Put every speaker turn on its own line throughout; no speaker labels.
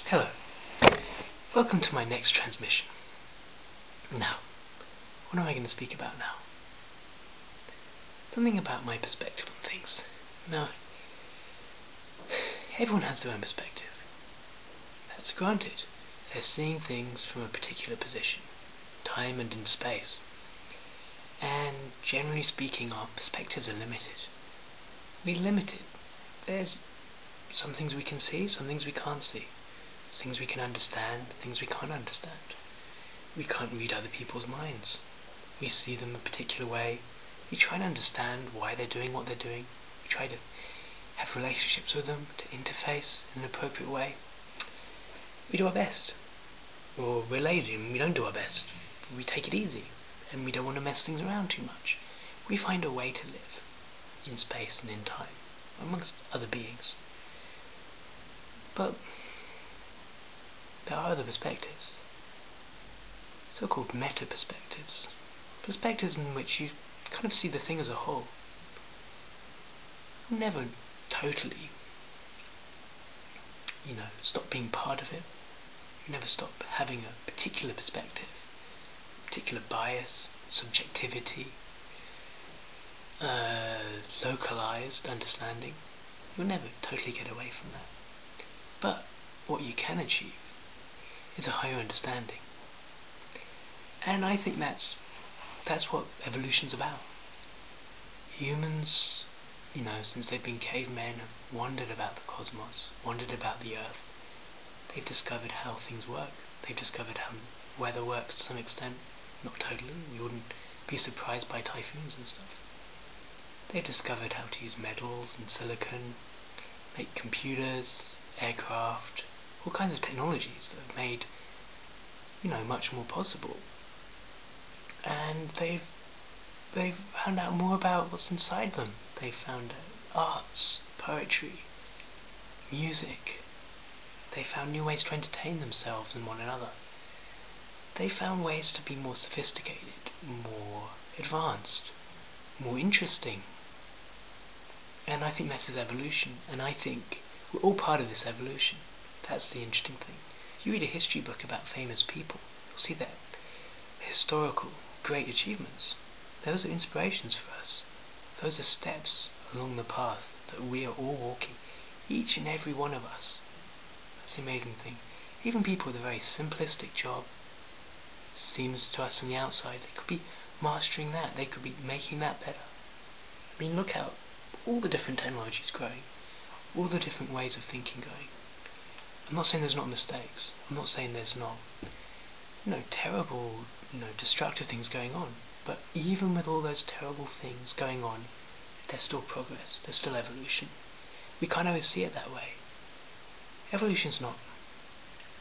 Hello, welcome to my next transmission. Now, what am I going to speak about now? Something about my perspective on things. Now, everyone has their own perspective. That's granted. They're seeing things from a particular position, time and in space. And generally speaking, our perspectives are limited. We're limited. There's some things we can see, some things we can't see. Things we can understand, things we can't understand. We can't read other people's minds. We see them a particular way. We try to understand why they're doing what they're doing. We try to have relationships with them, to interface in an appropriate way. We do our best. Or we're lazy and we don't do our best. We take it easy and we don't want to mess things around too much. We find a way to live in space and in time, amongst other beings. But there are other perspectives, so-called meta-perspectives, perspectives in which you kind of see the thing as a whole. You'll never totally, stop being part of it. You never stop having a particular perspective, particular bias, subjectivity, localized understanding. You'll never totally get away from that. But what you can achieve is a higher understanding. And I think that's what evolution's about. Humans, since they've been cavemen, have wondered about the cosmos, wondered about the earth. They've discovered how things work. They've discovered how weather works to some extent. Not totally, you wouldn't be surprised by typhoons and stuff. They've discovered how to use metals and silicon, make computers, aircraft, all kinds of technologies that have made, much more possible. And they've found out more about what's inside them. They've found arts, poetry, music. They found new ways to entertain themselves and one another. They found ways to be more sophisticated, more advanced, more interesting. And I think this is evolution, and I think we're all part of this evolution. That's the interesting thing. You read a history book about famous people, you'll see that historical, great achievements. Those are inspirations for us. Those are steps along the path that we are all walking, each and every one of us. That's the amazing thing. Even people with a very simplistic job, seems to us from the outside, they could be mastering that, they could be making that better. I mean, look out, all the different technologies growing, all the different ways of thinking going. I'm not saying there's not mistakes. I'm not saying there's not, terrible, destructive things going on. But even with all those terrible things going on, there's still progress. There's still evolution. We can't always see it that way. Evolution's not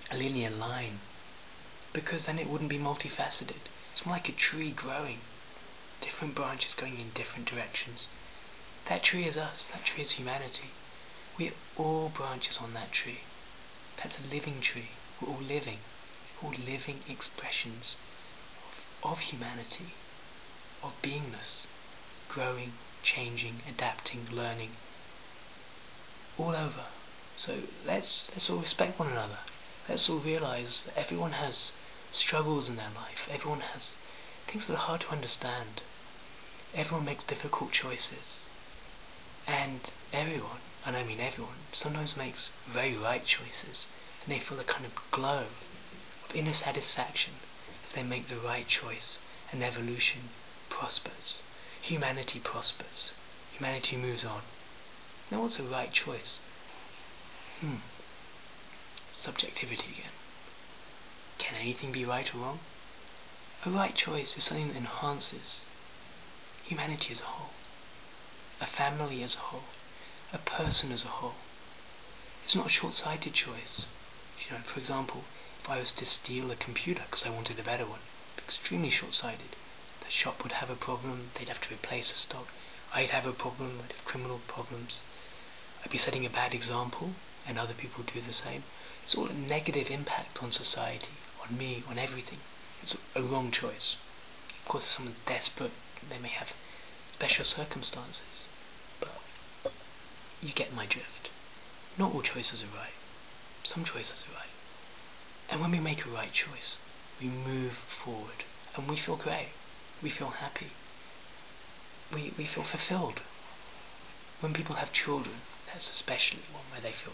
a linear line, because then it wouldn't be multifaceted. It's more like a tree growing, different branches going in different directions. That tree is us. That tree is humanity. We are all branches on that tree. That's a living tree. We're all living. We're all living expressions of humanity, of beingness, growing, changing, adapting, learning, all over. So let's all respect one another. Let's all realise that everyone has struggles in their life. Everyone has things that are hard to understand. Everyone makes difficult choices. And everyone, and I mean everyone, sometimes makes very right choices, and they feel a kind of glow of inner satisfaction as they make the right choice, and evolution prospers. Humanity prospers. Humanity moves on. Now what's the right choice? Subjectivity again. Can anything be right or wrong? A right choice is something that enhances humanity as a whole, a family as a whole, a person as a whole. It's not a short-sighted choice. For example, if I was to steal a computer because I wanted a better one, it'd be extremely short-sighted. The shop would have a problem, they'd have to replace the stock. I'd have a problem, I'd have criminal problems. I'd be setting a bad example, and other people do the same. It's all a negative impact on society, on me, on everything. It's a wrong choice. Of course, if someone's desperate, they may have special circumstances. But you get my drift. Not all choices are right. Some choices are right. And when we make a right choice, we move forward and we feel great. We feel happy. We feel fulfilled. When people have children, that's especially one where they feel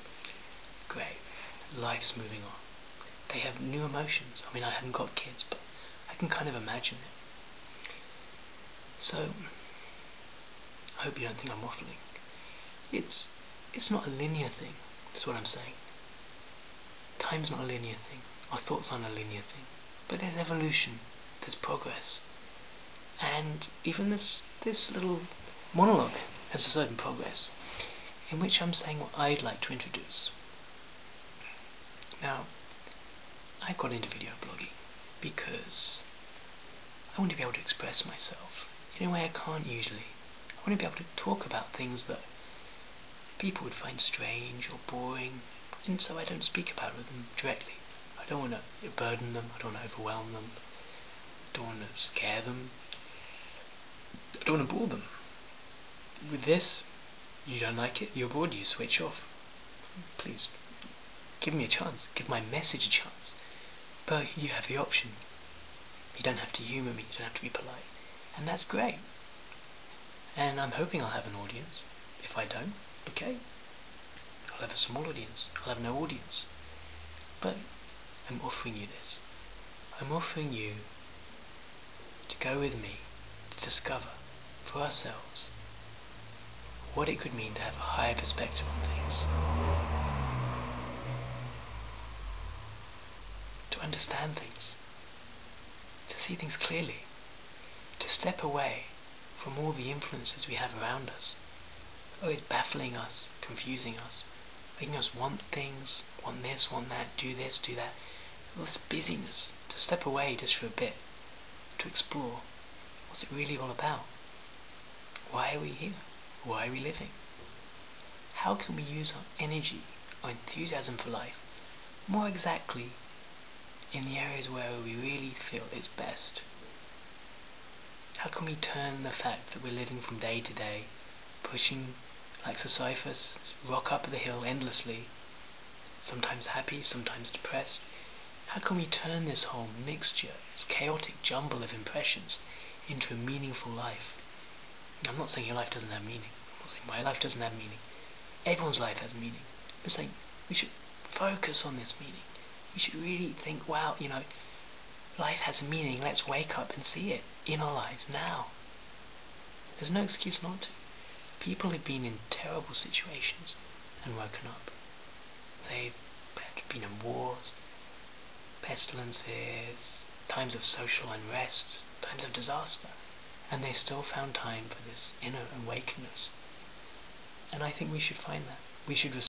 great. Life's moving on. They have new emotions. I mean, I haven't got kids, but I can kind of imagine it. So, I hope you don't think I'm waffling. It's not a linear thing, that's what I'm saying. Time's not a linear thing. Our thoughts aren't a linear thing. But there's evolution, there's progress. And even this little monologue has a certain progress, in which I'm saying what I'd like to introduce. Now, I got into video blogging because I want to be able to express myself in a way I can't usually. I want to be able to talk about things that people would find strange or boring, and so I don't speak about them directly. I don't want to burden them, I don't want to overwhelm them, I don't want to scare them, I don't want to bore them. With this, you don't like it, you're bored, you switch off. Please, give me a chance, give my message a chance. But you have the option. You don't have to humour me, you don't have to be polite. And that's great. And I'm hoping I'll have an audience. If I don't, okay. I'll have a small audience, I'll have no audience. But I'm offering you this. I'm offering you to go with me to discover for ourselves what it could mean to have a higher perspective on things. To understand things. To see things clearly. To step away from all the influences we have around us. Always baffling us, confusing us, making us want things, want this, want that, do this, do that. All this busyness. To step away just for a bit. To explore. What's it really all about? Why are we here? Why are we living? How can we use our energy, our enthusiasm for life, more exactly in the areas where we really feel it's best? How can we turn the fact that we're living from day to day, pushing like Sisyphus, rock up the hill endlessly, sometimes happy, sometimes depressed, how can we turn this whole mixture, this chaotic jumble of impressions, into a meaningful life? I'm not saying your life doesn't have meaning. I'm not saying my life doesn't have meaning. Everyone's life has meaning. I'm saying we should focus on this meaning. We should really think, wow, life has meaning. Let's wake up and see it in our lives now. There's no excuse not to. People have been in terrible situations and woken up. They've been in wars, pestilences, times of social unrest, times of disaster, and they still found time for this inner awakeness. And I think we should find that. We should